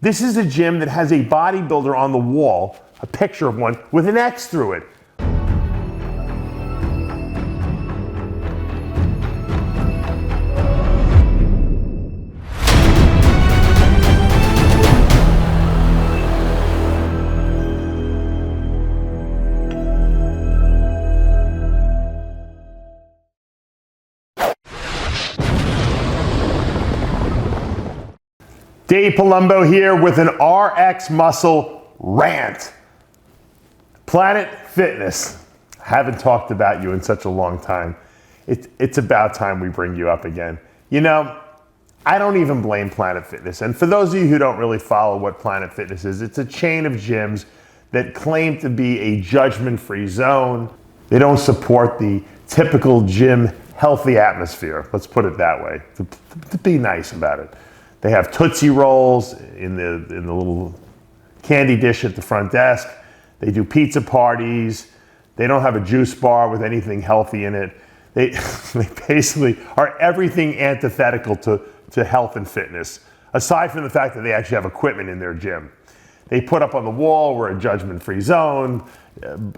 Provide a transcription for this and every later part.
This is a gym that has a bodybuilder on the wall, a picture of one, with an X through it. Dave Palumbo here with an RxMuscle rant. Planet Fitness. Haven't talked about you in such a long time. It's about time we bring you up again. You know, I don't even blame Planet Fitness. And for those of you who don't really follow what Planet Fitness is, it's a chain of gyms that claim to be a judgment-free zone. They don't support the typical gym healthy atmosphere. Let's put it that way, to be nice about it. They have Tootsie Rolls in the little candy dish at the front desk. They do pizza parties. They don't have a juice bar with anything healthy in it. They basically are everything antithetical to health and fitness, aside from the fact that they actually have equipment in their gym. They put up on the wall, we're a judgment-free zone,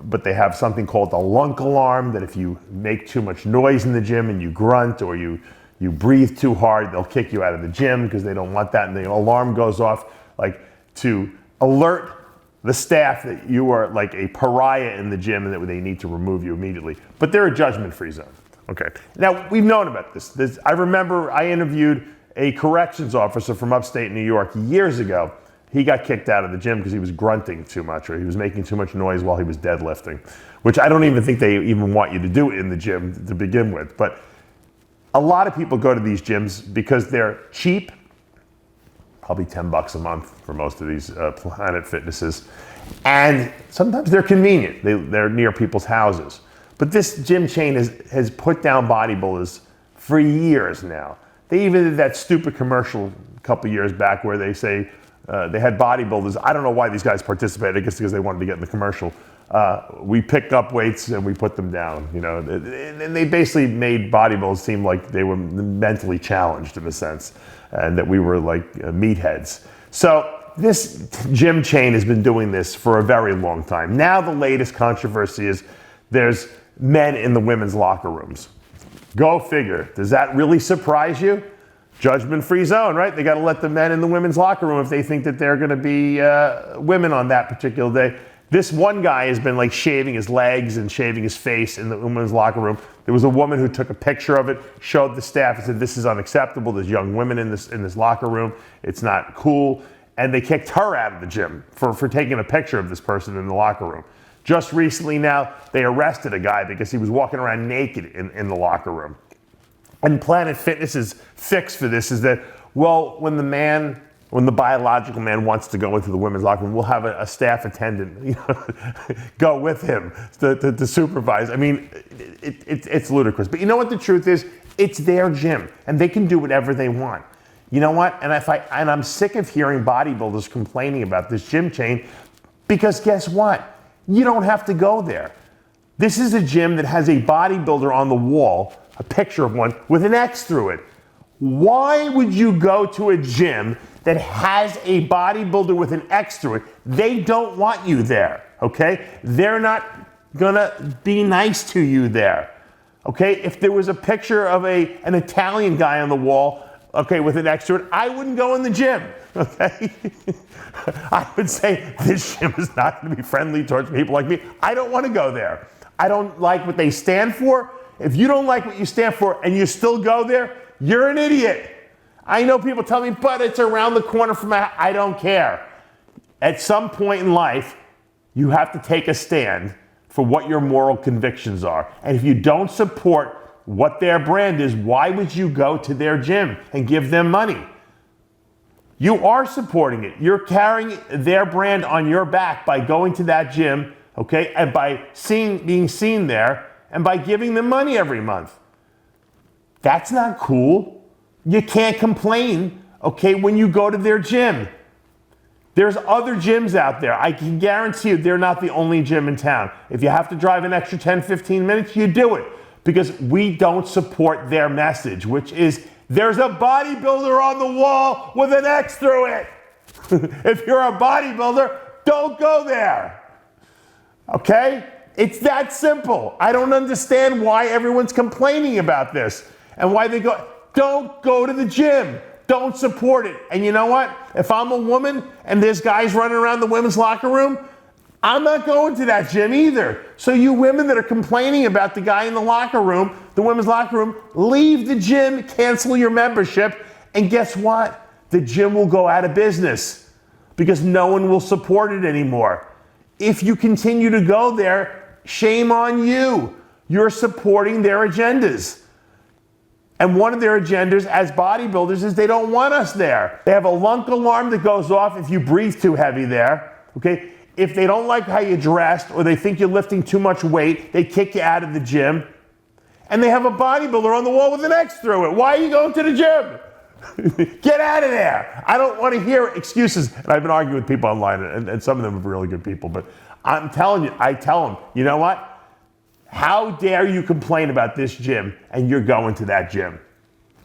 but they have something called the lunk alarm, that if you make too much noise in the gym and you grunt or you breathe too hard, they'll kick you out of the gym because they don't want that. And the alarm goes off like to alert the staff that you are like a pariah in the gym and that they need to remove you immediately. But they're a judgment-free zone. Okay. Now, we've known about this. I remember I interviewed a corrections officer from upstate New York years ago. He got kicked out of the gym because he was grunting too much or he was making too much noise while he was deadlifting, which I don't even think they even want you to do in the gym to begin with. But a lot of people go to these gyms because they're cheap, probably $10 a month for most of these Planet Fitnesses, and sometimes they're convenient. They're near people's houses. But this gym chain has put down bodybuilders for years now. They even did that stupid commercial a couple years back where they say they had bodybuilders. I don't know why these guys participated. I guess because they wanted to get in the commercial. We picked up weights and we put them down, you know, and they basically made bodybuilders seem like they were mentally challenged in a sense, and that we were like meatheads. So this gym chain has been doing this for a very long time. Now the latest controversy is there's men in the women's locker rooms. Go figure. Does that really surprise you? Judgment-free zone, right? They got to let the men in the women's locker room if they think that they're going to be women on that particular day. This one guy has been like shaving his legs and shaving his face in the women's locker room. There was a woman who took a picture of it, showed the staff and said, this is unacceptable. There's young women in this locker room. It's not cool. And they kicked her out of the gym for taking a picture of this person in the locker room. Just recently now, they arrested a guy because he was walking around naked in the locker room. And Planet Fitness's fix for this is that, well, when the biological man wants to go into the women's locker room, we'll have a staff attendant, you know, go with him to supervise. I mean, it's ludicrous. But you know what the truth is? It's their gym, and they can do whatever they want. You know what? And I'm sick of hearing bodybuilders complaining about this gym chain, because guess what? You don't have to go there. This is a gym that has a bodybuilder on the wall, a picture of one, with an X through it. Why would you go to a gym that has a bodybuilder with an X through it? They don't want you there, okay? They're not gonna be nice to you there, okay? If there was a picture of an Italian guy on the wall, okay, with an X through it, I wouldn't go in the gym, okay? I would say this gym is not gonna be friendly towards people like me. I don't wanna go there. I don't like what they stand for. If you don't like what you stand for and you still go there, you're an idiot. I know people tell me, but it's around the corner from my house. I don't care. At some point in life, you have to take a stand for what your moral convictions are. And if you don't support what their brand is, why would you go to their gym and give them money? You are supporting it. You're carrying their brand on your back by going to that gym, okay, and by being seen there, and by giving them money every month. That's not cool. You can't complain, okay, when you go to their gym. There's other gyms out there. I can guarantee you they're not the only gym in town. If you have to drive an extra 10, 15 minutes, you do it. Because we don't support their message, which is there's a bodybuilder on the wall with an X through it. If you're a bodybuilder, don't go there. Okay? It's that simple. I don't understand why everyone's complaining about this and why they go. Don't go to the gym. Don't support it. And you know what? If I'm a woman and there's guys running around the women's locker room, I'm not going to that gym either. So you women that are complaining about the guy in the locker room, the women's locker room, leave the gym, cancel your membership, and guess what? The gym will go out of business because no one will support it anymore. If you continue to go there, shame on you. You're supporting their agendas. And one of their agendas as bodybuilders is they don't want us there. They have a lunk alarm that goes off if you breathe too heavy there, okay? If they don't like how you're dressed or they think you're lifting too much weight, they kick you out of the gym. And they have a bodybuilder on the wall with an X through it. Why are you going to the gym? Get out of there. I don't want to hear excuses. And I've been arguing with people online, and some of them are really good people, but I'm telling you, I tell them, you know what? How dare you complain about this gym and you're going to that gym?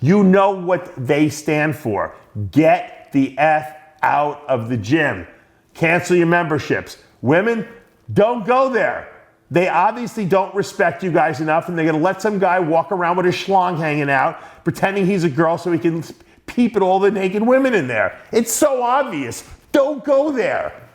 You know what they stand for. Get the F out of the gym. Cancel your memberships. Women, don't go there. They obviously don't respect you guys enough, and they're going to let some guy walk around with his schlong hanging out, pretending he's a girl so he can peep at all the naked women in there. It's so obvious. Don't go there.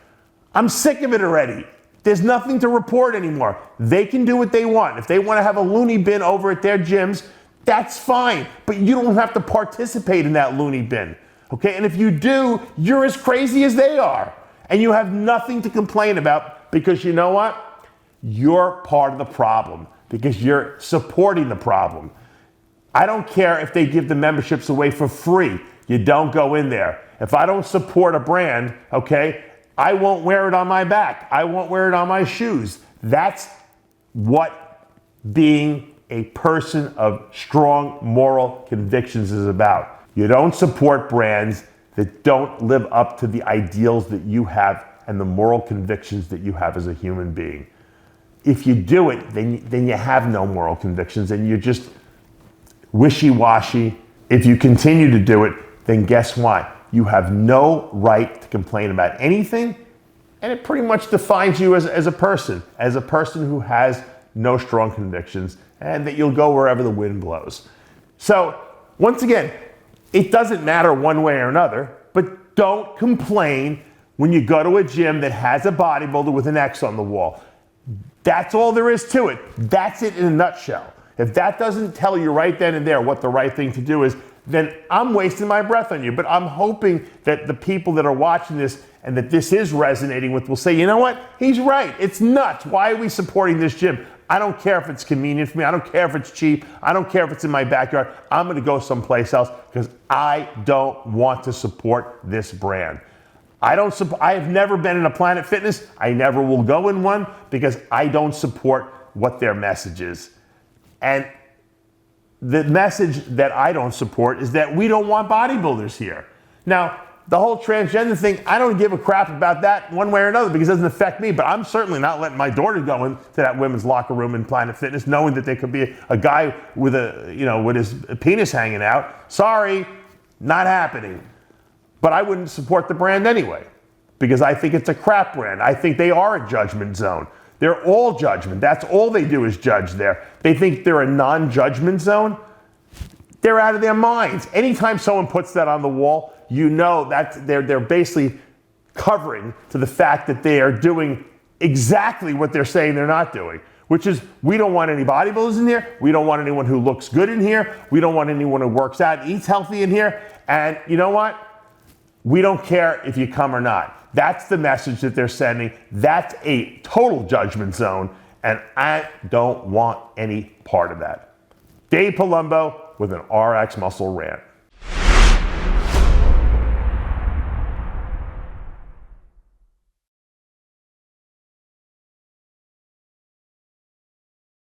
I'm sick of it already. There's nothing to report anymore. They can do what they want. If they want to have a loony bin over at their gyms, that's fine. But you don't have to participate in that loony bin. Okay? And if you do, you're as crazy as they are. And you have nothing to complain about because you know what? You're part of the problem because you're supporting the problem. I don't care if they give the memberships away for free. You don't go in there. If I don't support a brand, okay, I won't wear it on my back. I won't wear it on my shoes. That's what being a person of strong moral convictions is about. You don't support brands that don't live up to the ideals that you have and the moral convictions that you have as a human being. If you do it, then you have no moral convictions and you're just wishy-washy. If you continue to do it, then guess what? You have no right to complain about anything, and it pretty much defines you as a person who has no strong convictions, and that you'll go wherever the wind blows. So, once again, it doesn't matter one way or another, but don't complain when you go to a gym that has a bodybuilder with an X on the wall. That's all there is to it. That's it in a nutshell. If that doesn't tell you right then and there what the right thing to do is, then I'm wasting my breath on you. But I'm hoping that the people that are watching this and that this is resonating with will say, you know what? He's right. It's nuts. Why are we supporting this gym? I don't care if it's convenient for me. I don't care if it's cheap. I don't care if it's in my backyard. I'm going to go someplace else because I don't want to support this brand. I have never been in a Planet Fitness. I never will go in one because I don't support what their message is. And the message that I don't support is that we don't want bodybuilders here. Now, the whole transgender thing, I don't give a crap about that one way or another because it doesn't affect me, but I'm certainly not letting my daughter go into that women's locker room in Planet Fitness knowing that there could be a guy with with his penis hanging out. Sorry, not happening. But I wouldn't support the brand anyway because I think it's a crap brand. I think they are a judgment zone. They're all judgment. That's all they do is judge there. They think they're a non-judgment zone. They're out of their minds. Anytime someone puts that on the wall, you know that they're basically covering to the fact that they are doing exactly what they're saying they're not doing, which is we don't want any bodybuilders in here. We don't want anyone who looks good in here. We don't want anyone who works out and eats healthy in here. And you know what? We don't care if you come or not. That's the message that they're sending. That's a total judgment zone, and I don't want any part of that. Dave Palumbo with an RxMuscle rant.